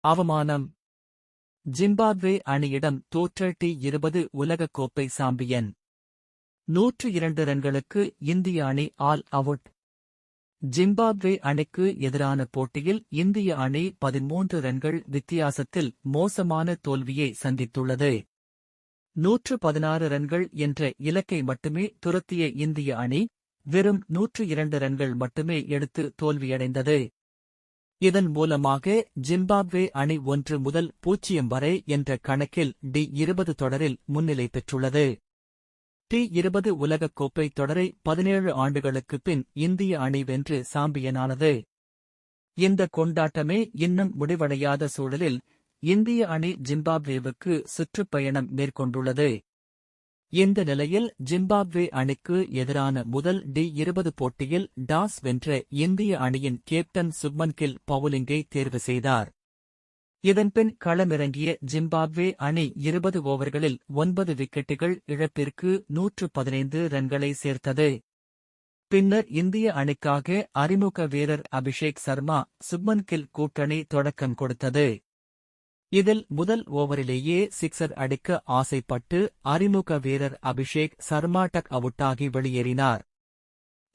அவமானம். ஜிம்பாப்வே அணியிடம் தோற்ற T20 உலகக் கோப்பை சாம்பியன். 102 ரன்களுக்கு இந்திய அணி ஆல் அவுட். ஜிம்பாப்வே அணிக்கு எதிரான போட்டியில் இந்திய அணி 13 ரன்கள் வித்தியாசத்தில் மோசமான தோல்வியை சந்தித்துள்ளது. 116 ரன்கள் என்ற இலக்கை மட்டுமே துரத்திய இந்திய அணி வெறும் 102 ரன்கள் மட்டுமே எடுத்து தோல்வியடைந்தது. இதன் மூலமாக ஜிம்பாப்வே அணி 1-0 வரை என்ற கணக்கில் T20 தொடரில் முன்னிலை பெற்றுள்ளது. T20 உலகக் கோப்பை தொடரை 17 ஆண்டுகளுக்குப் பின் இந்திய அணி வென்று சாம்பியனானது. இந்த கொண்டாட்டமே இன்னும் முடிவடையாத சூழலில் இந்திய அணி ஜிம்பாப்வேவுக்கு சுற்றுப்பயணம் மேற்கொண்டுள்ளது. இந்த நிலையில் ஜிம்பாப்வே அணிக்கு எதிரான முதல் T20 போட்டியில் டாஸ் வென்ற இந்திய அணியின் கேப்டன் சுப்மன் கில் பவுலிங்கை தேர்வு செய்தார். இதன்பின் களமிறங்கிய ஜிம்பாப்வே அணி 20 ஓவர்களில் 9 விக்கெட்டுகள் இழப்பிற்கு 115 ரன்களை சேர்த்தது. பின்னர் இந்திய அணிக்காக அறிமுக வீரர் அபிஷேக் சர்மா சுப்மன் கில் கூட்டணி தொடக்கம் கொடுத்தது. இதில் முதல் ஓவரிலேயே சிக்ஸர் அடிக்க ஆசைப்பட்டு அறிமுக வீரர் அபிஷேக் சர்மா டக் அவுட்டாகி வெளியேறினார்.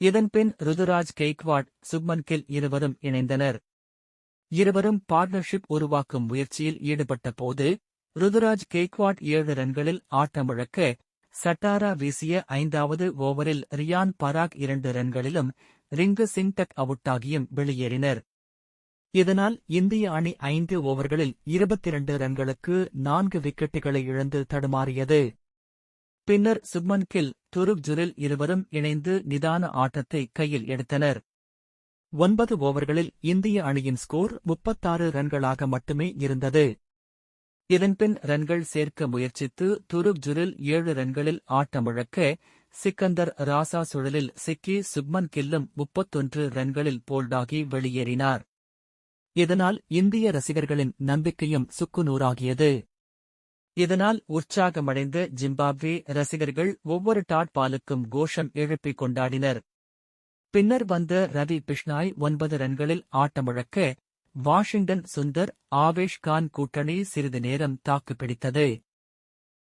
இதன்பின் ருதுராஜ் கெய்க்வாட் சுப்மன் கில் இருவரும் இணைந்தனர். இருவரும் பார்ட்னர்ஷிப் உருவாக்கும் முயற்சியில் ஈடுபட்ட போது ருதுராஜ் கெய்க்வாட் 7 ரன்களில் ஆட்டமிழக்க சட்டாரா வீசிய 5வது ஓவரில் ரியான் பராக் 2 ரன்களிலும் ரிங்கு சிங் டக் அவுட்டாகியும் வெளியேறினர். இதனால் இந்திய அணி 5 ஓவர்களில் 22 ரன்களுக்கு 4 விக்கெட்டுகளை இழந்து தடுமாறியது. பின்னர் சுப்மன் கில் துருக் ஜுரில் இருவரும் இணைந்து நிதான ஆட்டத்தை கையில் எடுத்தனர். 9 ஓவர்களில் இந்திய அணியின் ஸ்கோர் 36 ரன்களாக மட்டுமே இருந்தது. இதன்பின் ரன்கள் சேர்க்க முயற்சித்து துருக் ஜுரில் 7 ரன்களில் ஆட்டமிழக்க சிக்கந்தர் ராசா சுழலில் சிக்கி சுப்மன் கில்லும் 31 ரன்களில் போல்டாகி வெளியேறினார். இதனால் இந்திய ரசிகர்களின் நம்பிக்கையும் சுக்குநூறாகியது. இதனால் உற்சாகமடைந்த ஜிம்பாப்வே ரசிகர்கள் ஒவ்வொரு டாட் பாலுக்கும் கோஷம் எழுப்பிக் கொண்டாடினர். பின்னர் வந்த ரவி பிஷ்னாய் 9 ரன்களில் ஆட்டமிழக்க வாஷிங்டன் சுந்தர் ஆவேஷ் கான் கூட்டணி சிறிது நேரம் தாக்குப்பிடித்தது.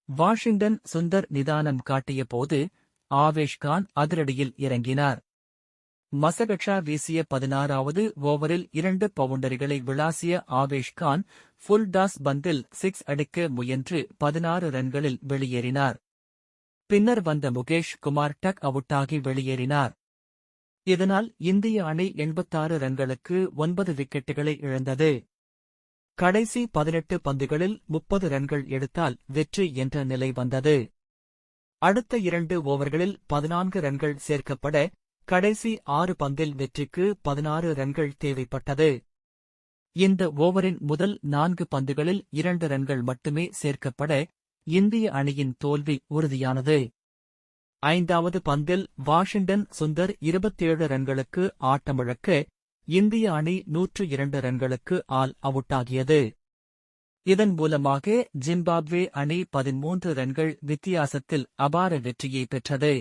வாஷிங்டன் சுந்தர் நிதானம் காட்டிய போது ஆவேஷ் கான் அதிரடியில் இறங்கினார். மசகட்சா வீசிய 16வது ஓவரில் 2 பவுண்டரிகளை விளாசிய ஆவேஷ் கான் ஃபுல் டாஸ் பந்தில் 6 அடிக்க முயன்று 16 ரன்களில் வெளியேறினார். பின்னர் வந்த முகேஷ் குமார் டக் அவுட்டாகி வெளியேறினார். இதனால் இந்திய அணி 86 ரன்களுக்கு 9 விக்கெட்டுகளை இழந்தது. கடைசி 18 பந்துகளில் 30 ரன்கள் எடுத்தால் வெற்றி என்ற நிலை வந்தது. அடுத்த 2 ஓவர்களில் 14 ரன்கள் சேர்க்கப்பட கடைசி 6 பந்தில் வெற்றிக்கு 16 ரன்கள் தேவைப்பட்டது. இந்த ஓவரின் முதல் 4 பந்துகளில் 2 ரன்கள் மட்டுமே சேர்க்கப்பட இந்திய அணியின் தோல்வி உறுதியானது. 5வது பந்தில் வாஷிங்டன் சுந்தர் 27 ரன்களுக்கு ஆட்டமிழக்க இந்திய அணி 102 ரன்களுக்கு ஆல் அவுட்டாகியது. இதன் மூலமாக ஜிம்பாப்வே அணி 13 ரன்கள் வித்தியாசத்தில் அபார வெற்றியை பெற்றது.